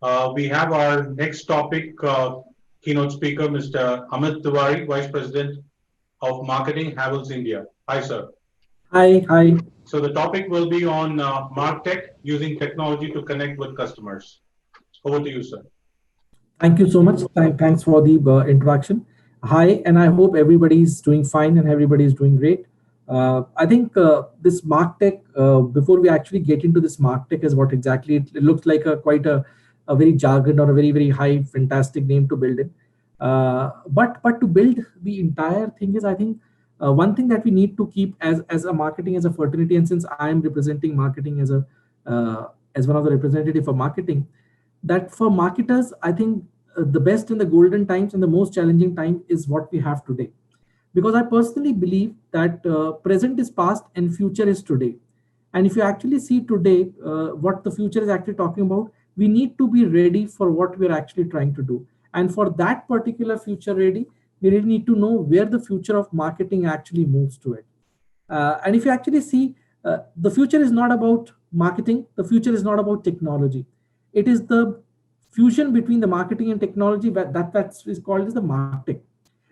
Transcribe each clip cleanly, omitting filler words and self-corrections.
We have our next topic, keynote speaker, Mr. Amit Tiwari, Vice President of Marketing, Havells India. Hi, sir. Hi, hi. So the topic will be on MarTech, using technology to connect with customers. Over to you, sir. Thank you so much. Thanks for the introduction. Hi, and I hope everybody's doing fine and everybody's doing great. I think this MarTech, before we actually get into this MarTech, is what exactly it looks like a very jargon or a very high, fantastic name to build in. But to build the entire thing is, I think, one thing that we need to keep as a marketing as a fraternity, and since I am representing marketing as one of the representative for marketing, that for marketers, I think the best in the golden times and the most challenging time is what we have today. Because I personally believe that present is past and future is today. And if you actually see today, what the future is actually talking about, we need to be ready for what we're actually trying to do. And for that particular future ready, we really need to know where the future of marketing actually moves to it. And if you actually see, the future is not about marketing, the future is not about technology. It is the fusion between the marketing and technology that is called as the martech.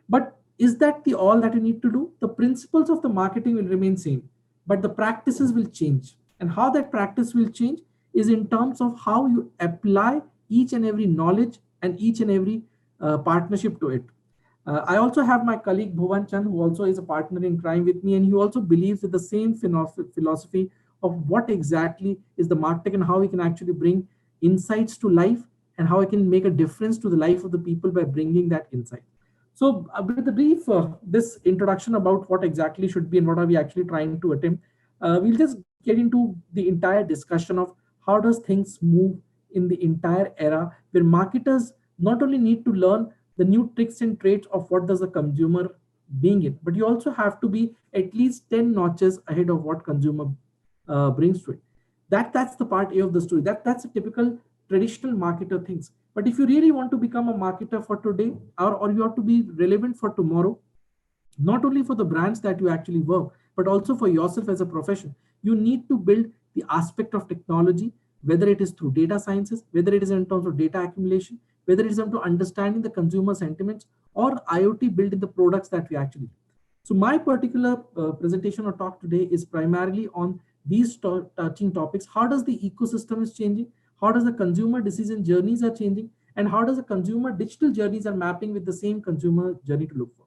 But is that the all that you need to do? The principles of the marketing will remain same, but the practices will change. And how that practice will change is in terms of how you apply each and every knowledge and each and every partnership to it. I also have my colleague Bhuvan Chand, who also is a partner in crime with me, and he also believes in the same philosophy of what exactly is the martech and how we can actually bring insights to life and how I can make a difference to the life of the people by bringing that insight. So, with the brief, this introduction about what exactly should be and what are we actually trying to attempt, we'll just get into the entire discussion of how does things move in the entire era where marketers not only need to learn the new tricks and traits of what does the consumer being it, but you also have to be at least 10 notches ahead of what consumer brings to it. That's the part A of the story. That's a typical traditional marketer things. But if you really want to become a marketer for today, or you have to be relevant for tomorrow, not only for the brands that you actually work, but also for yourself as a profession, you need to build the aspect of technology, whether it is through data sciences, whether it is in terms of data accumulation, whether it is into understanding the consumer sentiments, or IoT built in the products that we actually do. So my particular presentation or talk today is primarily on these touching topics. How does the ecosystem is changing? How does the consumer decision journeys are changing? And how does the consumer digital journeys are mapping with the same consumer journey to look for?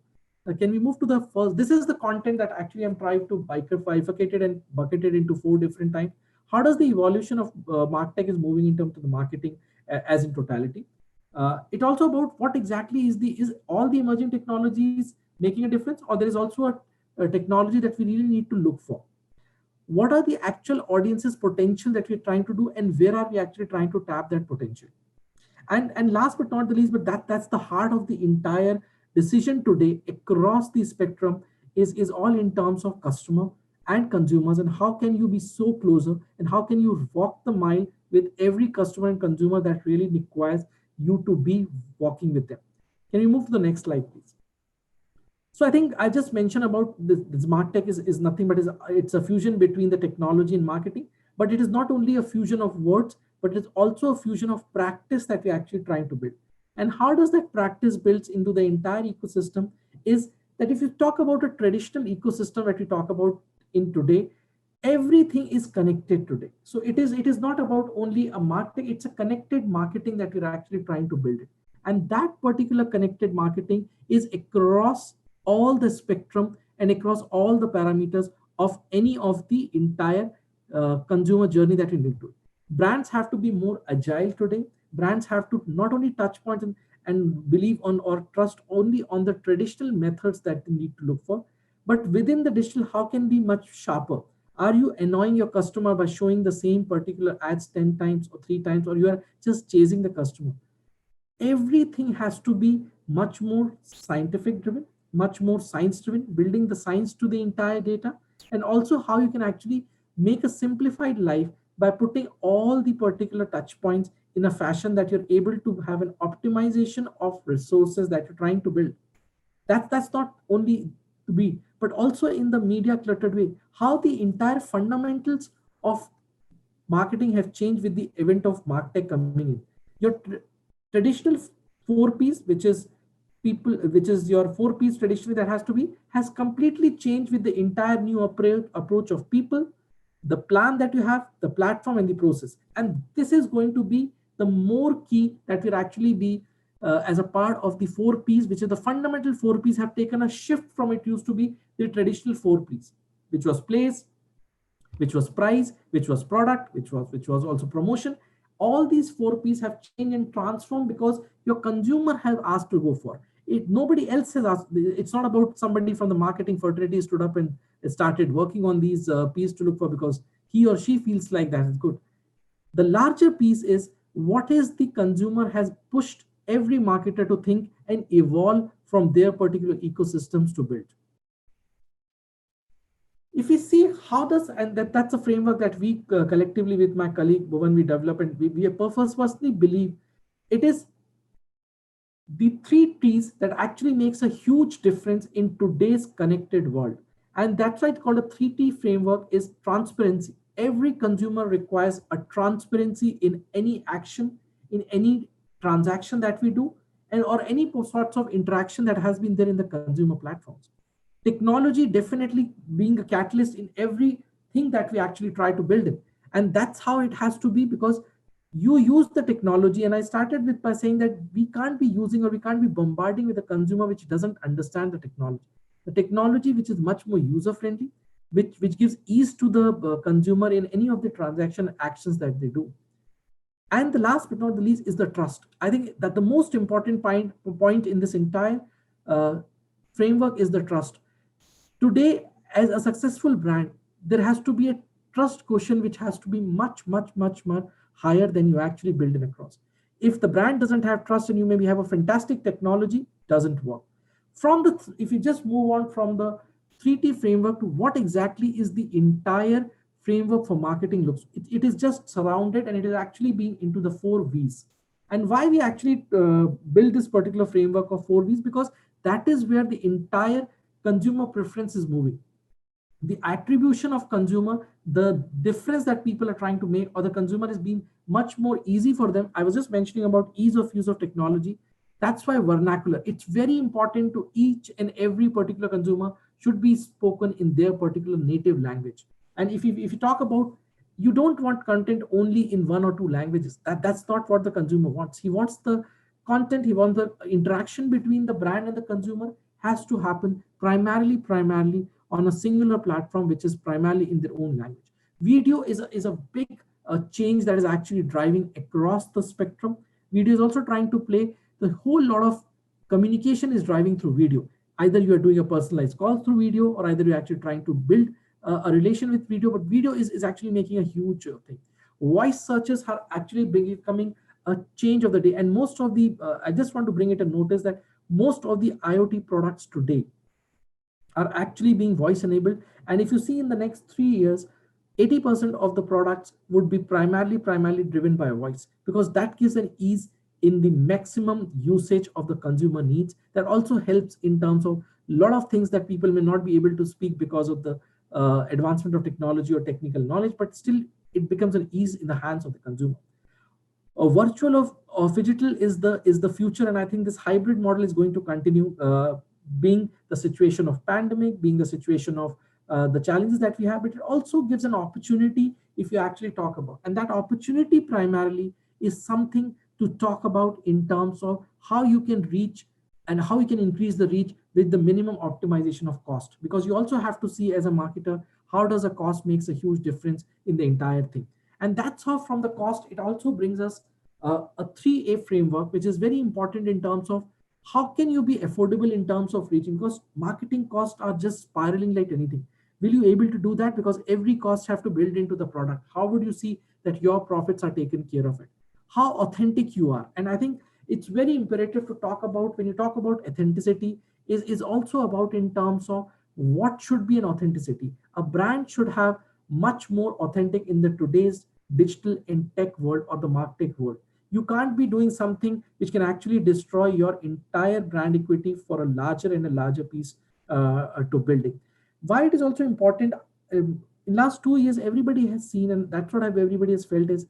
Can we move to the first? This is the content that actually I'm trying to bifurcated and bucketed into four different types. How does the evolution of martech is moving in terms of the marketing as in totality? It also about what exactly is all the emerging technologies making a difference, or there is also a technology that we really need to look for. What are the actual audiences potential that we're trying to do, and where are we actually trying to tap that potential? And last but not the least, but that's the heart of the entire decision today across the spectrum is all in terms of customer and consumers, and how can you be so closer, and how can you walk the mile with every customer and consumer that really requires you to be walking with them. Can we move to the next slide, please? So I think I just mentioned about this MarTech is nothing but it's a fusion between the technology and marketing, but it is not only a fusion of words, but it's also a fusion of practice that we're actually trying to build. And how does that practice builds into the entire ecosystem is that if you talk about a traditional ecosystem that we talk about in today, everything is connected today. So it is not about only a marketing, it's a connected marketing that we're actually trying to build it. And that particular connected marketing is across all the spectrum and across all the parameters of any of the entire consumer journey that we need to. Brands have to be more agile today. Brands have to not only touch points and believe on or trust only on the traditional methods that they need to look for, but within the digital, how can be much sharper? Are you annoying your customer by showing the same particular ads 10 times or 3 times, or you are just chasing the customer? Everything has to be much more scientific driven, much more science driven, building the science to the entire data, and also how you can actually make a simplified life by putting all the particular touch points in a fashion that you're able to have an optimization of resources that you're trying to build. That's not only to be, but also in the media cluttered way, how the entire fundamentals of marketing have changed with the event of martech coming in. You Your traditional 4 Ps, which is people, which is your 4 Ps traditionally that has to be, has completely changed with the entire new approach of people, the plan that you have, the platform, and the process. And this is going to be the more key that will actually be as a part of the 4 Ps, which is the fundamental 4 Ps have taken a shift from it used to be the traditional 4 Ps, which was place, which was price, which was product, which was also promotion. All these 4 Ps have changed and transformed because your consumer has asked to go for it. Nobody else has asked. It's not about somebody from the marketing fraternity stood up and started working on these Ps to look for because he or she feels like that is good. The larger piece is what is the consumer has pushed every marketer to think and evolve from their particular ecosystems to build. If we see how does, and that's a framework that we collectively with my colleague when we develop, and we personally believe it is the 3 T's that actually makes a huge difference in today's connected world. And that's why it's called a 3T framework is transparency. Every consumer requires a transparency in any action, in any transaction that we do, and or any sorts of interaction that has been there in the consumer platforms. Technology definitely being a catalyst in everything that we actually try to build in. And that's how it has to be because you use the technology. And I started with by saying that we can't be using or we can't be bombarding with a consumer which doesn't understand the technology. The technology which is much more user friendly, which gives ease to the consumer in any of the transaction actions that they do. And the last but not the least is the trust. I think that the most important point in this entire framework is the trust. Today, as a successful brand, there has to be a trust quotient which has to be much, much, much more higher than you actually build it across. If the brand doesn't have trust and you maybe have a fantastic technology, doesn't work. If you just move on from the 3T framework to what exactly is the entire framework for marketing looks, it is just surrounded and it is actually being into the 4 Vs. And why we actually build this particular framework of 4 Vs, because that is where the entire consumer preference is moving. The attribution of consumer, the difference that people are trying to make, or the consumer is being much more easy for them. I was just mentioning about ease of use of technology. That's why vernacular, it's very important to each and every particular consumer should be spoken in their particular native language. And if you talk about, you don't want content only in 1 or 2 languages. That's not what the consumer wants. He wants the content, he wants the interaction between the brand and the consumer has to happen primarily on a singular platform, which is primarily in their own language. Video is a big change that is actually driving across the spectrum. Video is also trying to play the whole lot of communication is driving through video. Either you are doing a personalized call through video, or either you're actually trying to build a relation with video, but video is actually making a huge thing. Voice searches are actually becoming a change of the day. And most of the, I just want to bring it a notice that most of the IoT products today are actually being voice enabled. And if you see in the next 3 years, 80% of the products would be primarily driven by voice, because that gives an ease in the maximum usage of the consumer needs. That also helps in terms of a lot of things that people may not be able to speak because of the advancement of technology or technical knowledge, but still it becomes an ease in the hands of the consumer. A virtual of digital is the future, and I think this hybrid model is going to continue being the situation of pandemic, being the situation of the challenges that we have, but it also gives an opportunity if you actually talk about, and that opportunity primarily is something to talk about in terms of how you can reach and how you can increase the reach with the minimum optimization of cost, because you also have to see as a marketer, how does a cost makes a huge difference in the entire thing. And that's how from the cost, it also brings us a 3A framework, which is very important in terms of how can you be affordable in terms of reaching, because marketing costs are just spiraling like anything. Will you able to do that? Because every cost have to build into the product. How would you see that your profits are taken care of it? How authentic you are. And I think it's very imperative to talk about, when you talk about authenticity, is also about in terms of what should be an authenticity. A brand should have much more authentic in the today's digital and tech world or the market world. You can't be doing something which can actually destroy your entire brand equity for a larger and a larger piece to building. Why it is also important, in last 2 years, everybody has seen, and that's what everybody has felt is,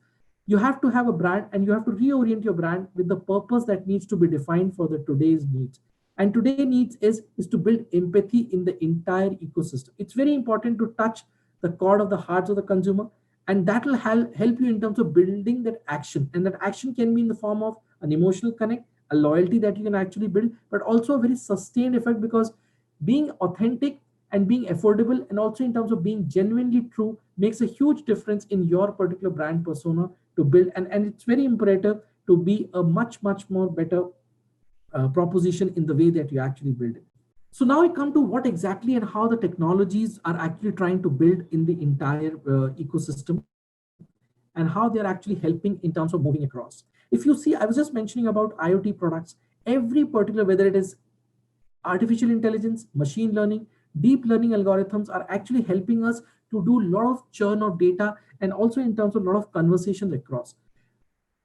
You have to have a brand and you have to reorient your brand with the purpose that needs to be defined for the today's needs. And today needs is to build empathy in the entire ecosystem. It's very important to touch the chord of the hearts of the consumer, and that will help you in terms of building that action. And that action can be in the form of an emotional connect, a loyalty that you can actually build, but also a very sustained effect, because being authentic and being affordable and also in terms of being genuinely true makes a huge difference in your particular brand persona to build. And it's very imperative to be a much more better proposition in the way that you actually build it. So now we come to what exactly and how the technologies are actually trying to build in the entire ecosystem, and how they're actually helping in terms of moving across. If you see, I was just mentioning about IoT products, every particular, whether it is artificial intelligence, machine learning, deep learning algorithms are actually helping us to do a lot of churn of data, and also in terms of a lot of conversations across.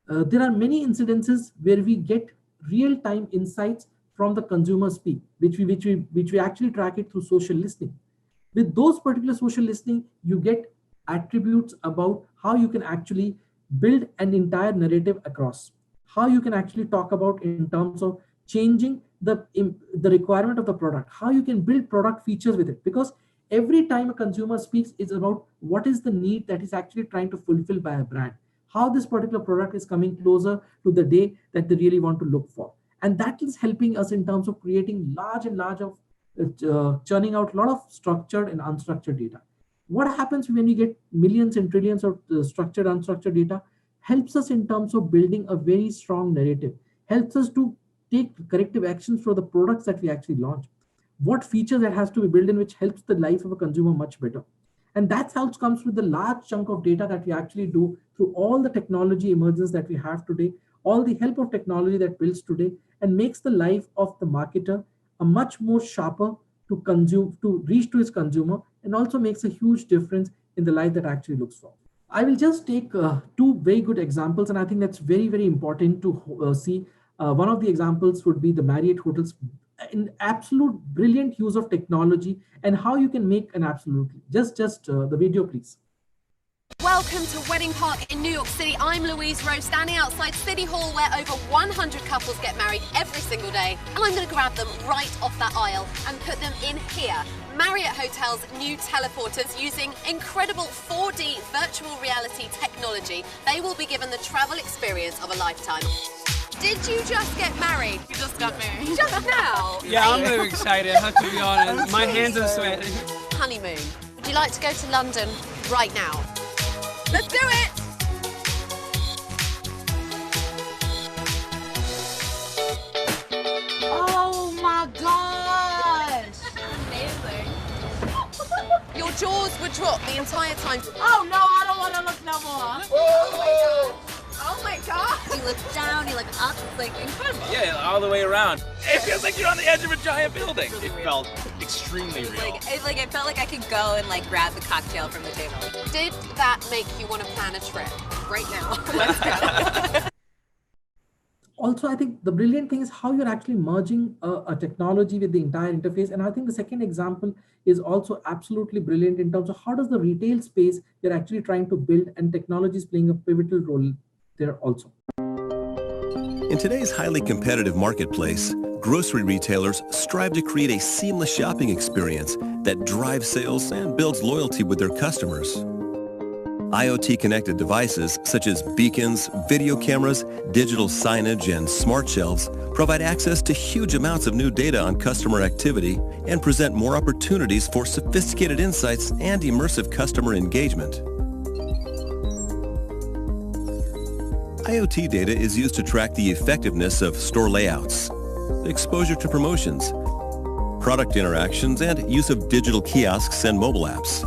There are many incidences where we get real-time insights from the consumer speak, which we actually track it through social listening. With those particular social listening, you get attributes about how you can actually build an entire narrative across, how you can actually talk about in terms of changing the requirement of the product, how you can build product features with it. Because every time a consumer speaks, it's about what is the need that is actually trying to fulfill by a brand, how this particular product is coming closer to the day that they really want to look for. And that is helping us in terms of creating large and large of churning out a lot of structured and unstructured data. What happens when we get millions and trillions of structured, unstructured data helps us in terms of building a very strong narrative, helps us to take corrective actions for the products that we actually launch. What feature that has to be built in, which helps the life of a consumer much better. And that's how it comes with the large chunk of data that we actually do through all the technology emergence that we have today, all the help of technology that builds today, and makes the life of the marketer a much more sharper to consume, to reach to his consumer, and also makes a huge difference in the life that actually looks for. I will just take two very good examples, and I think that's very important to see. One of the examples would be the Marriott Hotels, an absolute brilliant use of technology and how you can make an absolutely. Just the video, please. Welcome to Wedding Park in New York City. I'm Louise Rose, standing outside City Hall where over 100 couples get married every single day. And I'm going to grab them right off that aisle and put them in here. Marriott Hotel's new teleporters using incredible 4D virtual reality technology. They will be given the travel experience of a lifetime. Did you just get married? We just got married. Just now? Yeah, I'm very excited, I have to be honest. My hands are sweating. Honeymoon. Would you like to go to London right now? Let's do it! Oh my gosh! Amazing. Your jaws would drop the entire time. Oh no, I don't want to look no more. Oh my god! You look down, you look up, it's like incredible. Yeah, all the way around. It feels like you're on the edge of a giant building. It felt extremely real. It felt like I could go and like grab the cocktail from the table. Did that make you want to plan a trip right now? Let's go. Also, I think the brilliant thing is how you're actually merging a technology with the entire interface. And I think the second example is also absolutely brilliant in terms of how does the retail space you're actually trying to build, and technology is playing a pivotal role there also. In today's highly competitive marketplace, grocery retailers strive to create a seamless shopping experience that drives sales and builds loyalty with their customers. IoT-connected devices such as beacons, video cameras, digital signage, and smart shelves provide access to huge amounts of new data on customer activity and present more opportunities for sophisticated insights and immersive customer engagement. IoT data is used to track the effectiveness of store layouts, exposure to promotions, product interactions, and use of digital kiosks and mobile apps.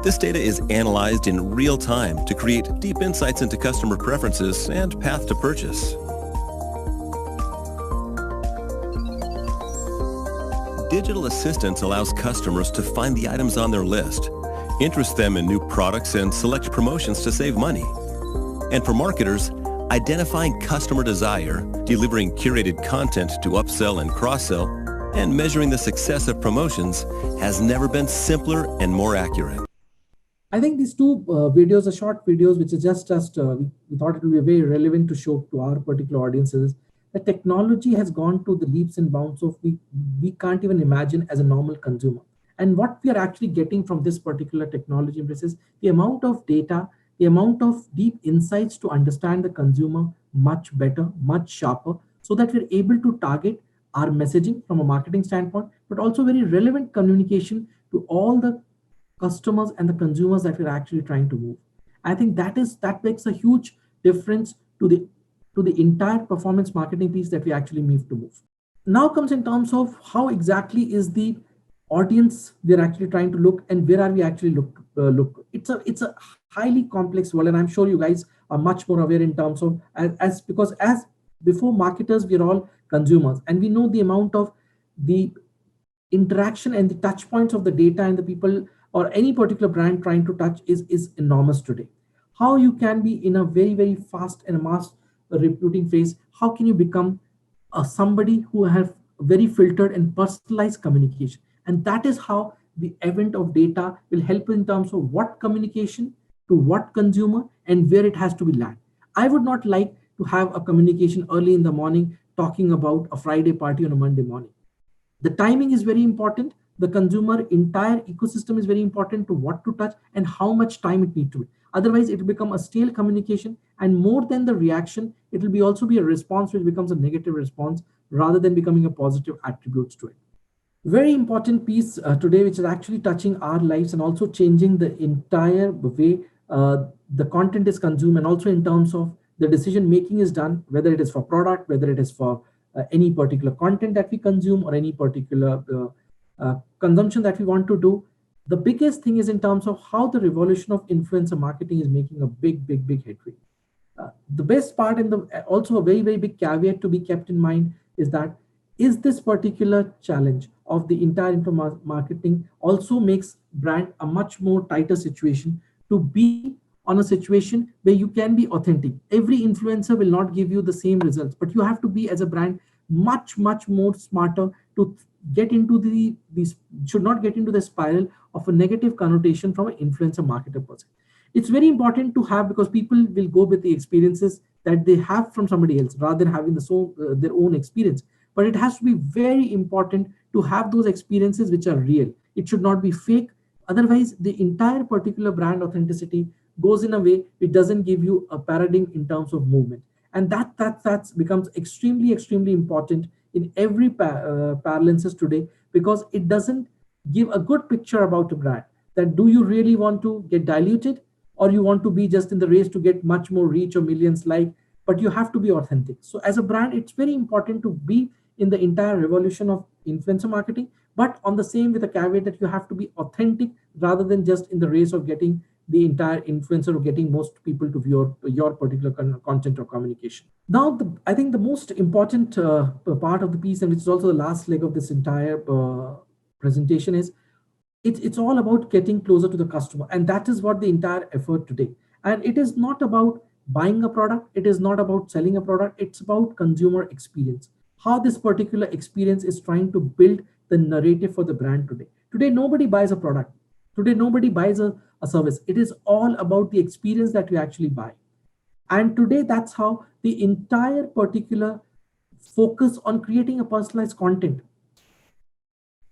This data is analyzed in real time to create deep insights into customer preferences and path to purchase. Digital Assistance allows customers to find the items on their list, interest them in new products, and select promotions to save money. And for marketers, identifying customer desire, delivering curated content to upsell and cross-sell, and measuring the success of promotions has never been simpler and more accurate. I think these two videos are short videos, which is just we thought it would be very relevant to show to our particular audiences. The technology has gone to the leaps and bounds of we can't even imagine as a normal consumer. And what we are actually getting from this particular technology is the amount of data, the amount of deep insights to understand the consumer much better, much sharper, so that we're able to target our messaging from a marketing standpoint, but also very relevant communication to all the customers and the consumers that we're actually trying to move. I think that makes a huge difference to the entire performance marketing piece that we actually need to move. Now comes in terms of how exactly is the audience we're actually trying to look, and where are we actually look. It's a highly complex world, and I'm sure you guys are much more aware in terms of because as before marketers, we're all consumers, and we know the amount of the interaction and the touch points of the data and the people or any particular brand trying to touch is enormous today. How you can be in a very fast and mass recruiting phase, how can you become somebody who have very filtered and personalized communication? And that is how the event of data will help in terms of what communication to what consumer and where it has to be land. I would not like to have a communication early in the morning talking about a Friday party on a Monday morning. The timing is very important. The consumer entire ecosystem is very important to what to touch and how much time it needs to be. Otherwise, it will become a stale communication, and more than the reaction, it will be also be a response which becomes a negative response rather than becoming a positive attributes to it. Very important piece today, which is actually touching our lives and also changing the entire way the content is consumed, and also in terms of the decision making is done, whether it is for product, whether it is for any particular content that we consume or any particular consumption that we want to do. The biggest thing is in terms of how the revolution of influencer marketing is making a big headway. The best part and also a very big caveat to be kept in mind is that is this particular challenge of the entire influencer marketing also makes brand a much more tighter situation to be on a situation where you can be authentic. Every influencer will not give you the same results, but you have to be as a brand much more smarter to get into these should not get into the spiral of a negative connotation from an influencer marketer person. It's very important to have, because people will go with the experiences that they have from somebody else rather than having their own experience. But it has to be very important to have those experiences which are real. It should not be fake. Otherwise, the entire particular brand authenticity goes in a way it doesn't give you a paradigm in terms of movement. And that becomes extremely important in every paralences today, because it doesn't give a good picture about a brand. That do you really want to get diluted, or you want to be just in the race to get much more reach or millions like, but you have to be authentic. So as a brand, it's very important to be in the entire revolution of influencer marketing, but on the same with a caveat that you have to be authentic rather than just in the race of getting the entire influencer or getting most people to view your particular content or communication. Now, I think the most important part of the piece, and which is also the last leg of this entire presentation, is it's all about getting closer to the customer, and that is what the entire effort today. And it is not about buying a product, it is not about selling a product, it's about consumer experience. How this particular experience is trying to build the narrative for the brand today. Today, nobody buys a product. Today, nobody buys a service. It is all about the experience that you actually buy. And today, that's how the entire particular focus on creating a personalized content.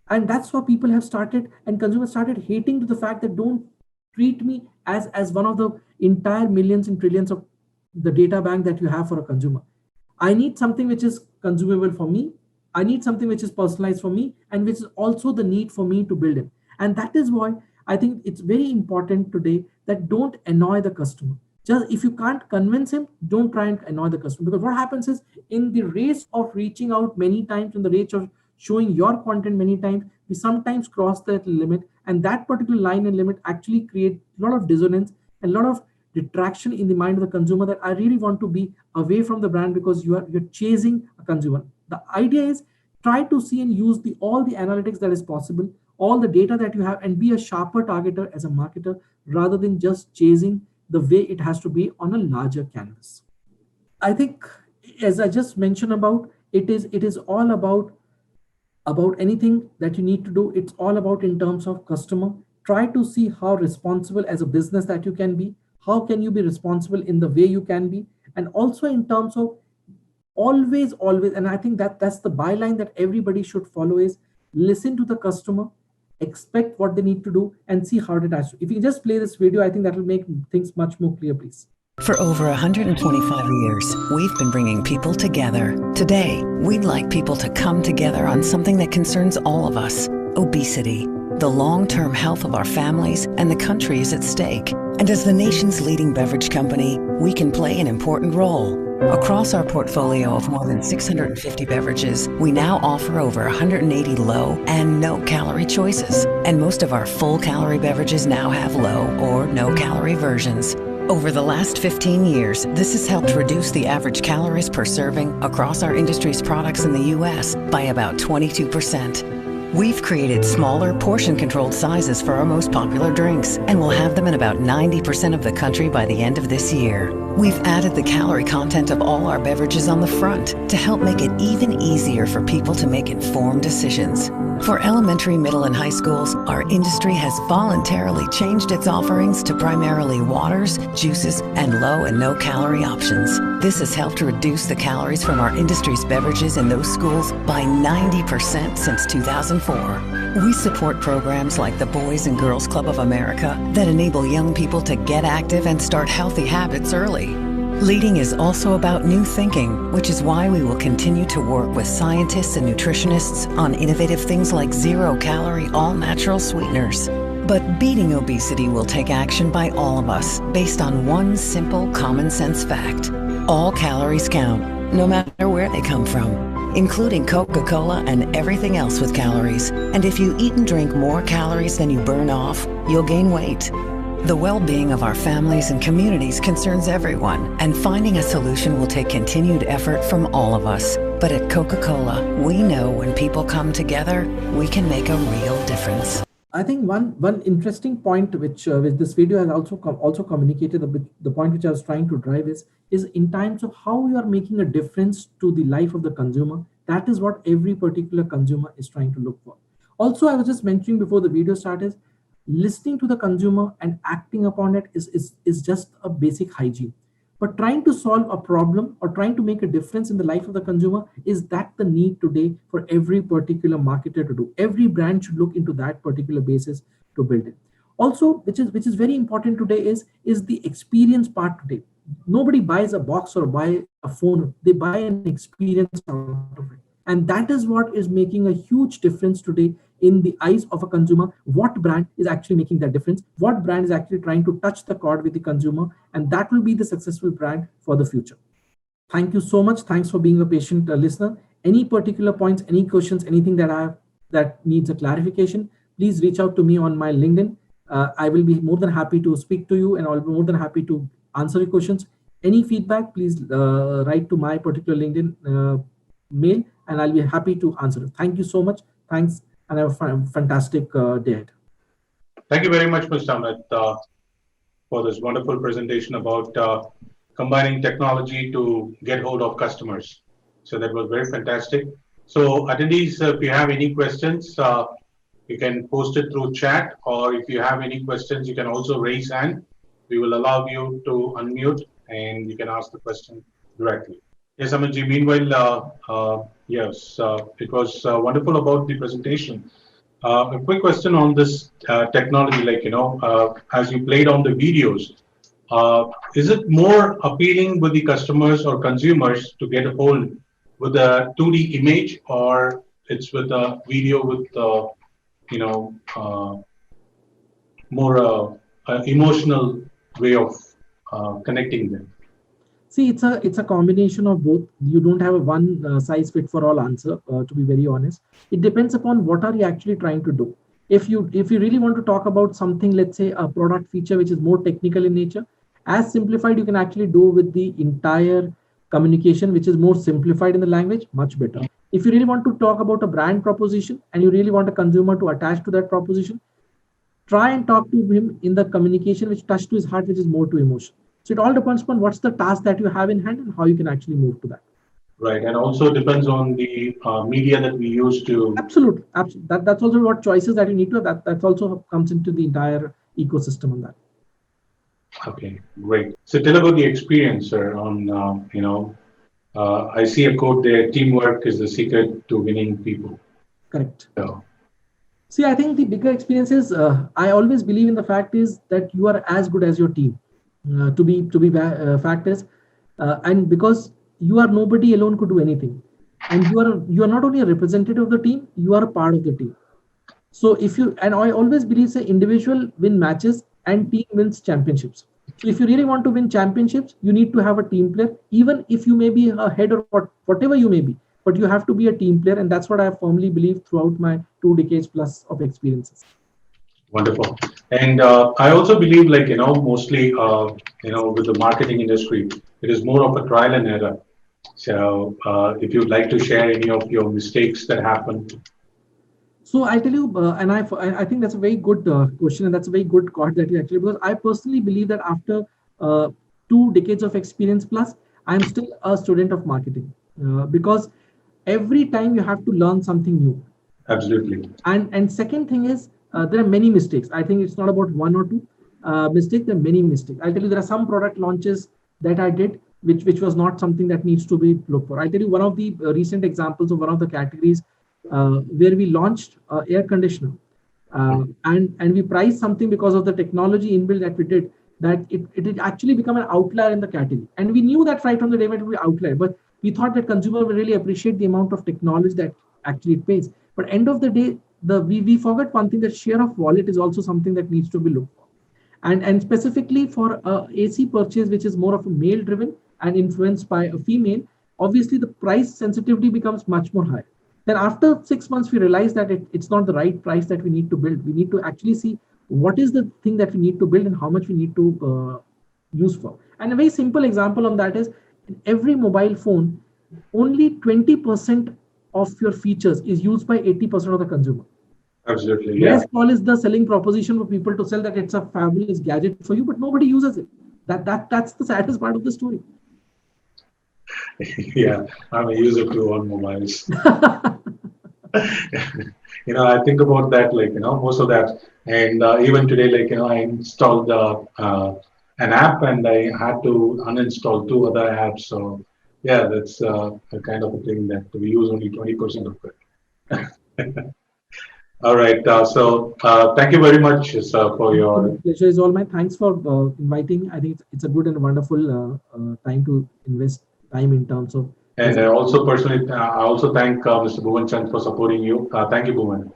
And that's why people have started, and consumers started hating to the fact that don't treat me as one of the entire millions and trillions of the data bank that you have for a consumer. I need something which is consumable for me. I need something which is personalized for me, and which is also the need for me to build it. And that is why I think it's very important today that don't annoy the customer. Just if you can't convince him, don't try and annoy the customer. Because what happens is, in the race of reaching out many times, in the race of showing your content many times, we sometimes cross that limit, and that particular line and limit actually create a lot of dissonance and a lot of detraction in the mind of the consumer, that I really want to be away from the brand because you're chasing a consumer. The idea is try to see and use all the analytics that is possible, all the data that you have, and be a sharper targeter as a marketer rather than just chasing the way it has to be on a larger canvas. I think, as I just mentioned about, it is all about anything that you need to do. It's all about in terms of customer, try to see how responsible as a business that you can be, how can you be responsible in the way you can be, and also in terms of always, and I think that that's the byline that everybody should follow is listen to the customer, expect what they need to do, and see how it attach. If you just play this video, I think that will make things much more clear, please. For over 125 years, we've been bringing people together. Today, we'd like people to come together on something that concerns all of us: obesity. The long-term health of our families and the country is at stake. And as the nation's leading beverage company, we can play an important role. Across our portfolio of more than 650 beverages, we now offer over 180 low and no-calorie choices. And most of our full-calorie beverages now have low or no-calorie versions. Over the last 15 years, this has helped reduce the average calories per serving across our industry's products in the U.S. by about 22%. We've created smaller, portion-controlled sizes for our most popular drinks, and we'll have them in about 90% of the country by the end of this year. We've added the calorie content of all our beverages on the front to help make it even easier for people to make informed decisions. For elementary, middle, and high schools, our industry has voluntarily changed its offerings to primarily waters, juices, and low and no-calorie options. This has helped reduce the calories from our industry's beverages in those schools by 90% since 2004. We support programs like the Boys and Girls Club of America that enable young people to get active and start healthy habits early. Leading is also about new thinking, which is why we will continue to work with scientists and nutritionists on innovative things like zero-calorie, all-natural sweeteners. But beating obesity will take action by all of us, based on one simple common-sense fact. All calories count, no matter where they come from, including Coca-Cola and everything else with calories. And if you eat and drink more calories than you burn off, you'll gain weight. The well-being of our families and communities concerns everyone, and finding a solution will take continued effort from all of us. But at Coca-Cola, we know when people come together, we can make a real difference. I think one interesting point which this video has also communicated, the point which I was trying to drive is in times of how we are making a difference to the life of the consumer. That is what every particular consumer is trying to look for. Also, I was just mentioning before the video started, listening to the consumer and acting upon it is just a basic hygiene. But trying to solve a problem or trying to make a difference in the life of the consumer, is that the need today for every particular marketer to do. Every brand should look into that particular basis to build it. Also, which is very important today is the experience part today. Nobody buys a box or buy a phone, they buy an experience out of it. And that is what is making a huge difference today in the eyes of a consumer. What brand is actually making that difference? What brand is actually trying to touch the chord with the consumer? And that will be the successful brand for the future. Thank you so much. Thanks for being a patient listener. Any particular points, any questions, anything that needs a clarification, please reach out to me on my LinkedIn. I will be more than happy to speak to you, and I'll be more than happy to answer your questions. Any feedback, please write to my particular LinkedIn mail, and I'll be happy to answer it. Thank you so much. Thanks, and have a fantastic day ahead. Thank you very much, Mr. Amit, for this wonderful presentation about combining technology to get hold of customers. So that was very fantastic. So attendees, if you have any questions, you can post it through chat, or if you have any questions, you can also raise hand. We will allow you to unmute and you can ask the question directly. Yes, Amitji, meanwhile, yes, it was wonderful about the presentation. A quick question on this technology, like, as you played on the videos, is it more appealing with the customers or consumers to get a hold with a 2D image, or it's with a video with, more emotional way of connecting them? See, it's a combination of both. You don't have a one size fit for all answer, to be very honest. It depends upon what are you actually trying to do. If you really want to talk about something, let's say a product feature which is more technical in nature, as simplified you can actually do with the entire communication, which is more simplified in the language, much better. If you really want to talk about a brand proposition and you really want a consumer to attach to that proposition, try and talk to him in the communication which touch to his heart, which is more to emotion. So it all depends upon what's the task that you have in hand and how you can actually move to that. Right, and also depends on the media that we use to. Absolutely, absolutely. That's also what choices that you need to have. That also comes into the entire ecosystem on that. Okay, great. So tell about the experience, sir. On I see a quote there: "Teamwork is the secret to winning people." Correct. So, See, I think the bigger experience is I always believe in the fact is that you are as good as your team. Fact is, and because you are nobody alone could do anything, and you are not only a representative of the team, you are a part of the team. So if you and I always believe say individual win matches and team wins championships. So if you really want to win championships, you need to have a team player, even if you may be ahead or whatever you may be, but you have to be a team player, and that's what I firmly believe throughout my 2 decades plus of experiences. wonderful. And I also believe, like, mostly, with the marketing industry, it is more of a trial and error. So if you'd like to share any of your mistakes that happened. So I tell you, and I think that's a very good question, and that's a very good card that you actually, because I personally believe that after uh, 2 decades of experience plus, I'm still a student of marketing because every time you have to learn something new. Absolutely. And second thing is there are many mistakes. I think it's not about one or two mistakes. There are many mistakes. I'll tell you there are some product launches that I did which was not something that needs to be looked for. I tell you one of the recent examples of one of the categories where we launched air conditioner and we priced something because of the technology inbuilt that we did that it had actually become an outlier in the category, and we knew that right from the day it would be outlier, but we thought that consumer will really appreciate the amount of technology that actually it pays. But end of the day, we forgot one thing, that share of wallet is also something that needs to be looked for. And specifically for AC purchase, which is more of a male driven and influenced by a female, obviously the price sensitivity becomes much more high. Then after 6 months, we realized that it's not the right price that we need to build. We need to actually see what is the thing that we need to build and how much we need to use for. And a very simple example on that is in every mobile phone, only 20% of your features is used by 80% of the consumer. Absolutely. Yeah. Yes, call is the selling proposition for people to sell that it's a fabulous gadget for you, but nobody uses it. That's the saddest part of the story. Yeah, I'm a user too on mobiles. I think about that, like, most of that. And even today, like, I installed an app and I had to uninstall 2 other apps. So, yeah, that's a kind of a thing that we use only 20% of it. All right. Thank you very much, sir, for your. Pleasure is all mine. Thanks for inviting me. I think it's a good and wonderful time to invest time in terms of. And I also thank Mr. Bhuvan Chand for supporting you. Thank you, Bhuvan.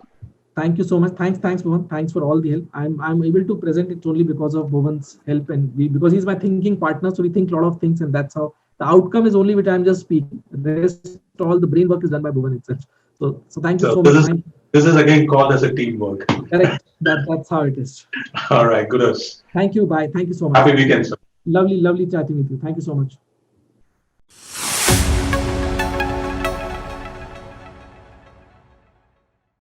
Thank you so much. Thanks, Bhuvan. Thanks for all the help. I'm able to present it only because of Bhuvan's help and because he's my thinking partner. So we think a lot of things, and that's how the outcome is only which I'm just speaking. The rest, all the brain work is done by Bhuvan itself. So thank you so much. This is again called as a teamwork. Correct. That's how it is. All right. Good. Thank you. Bye. Thank you so much. Happy weekend, sir. Lovely chatting with you. Thank you so much.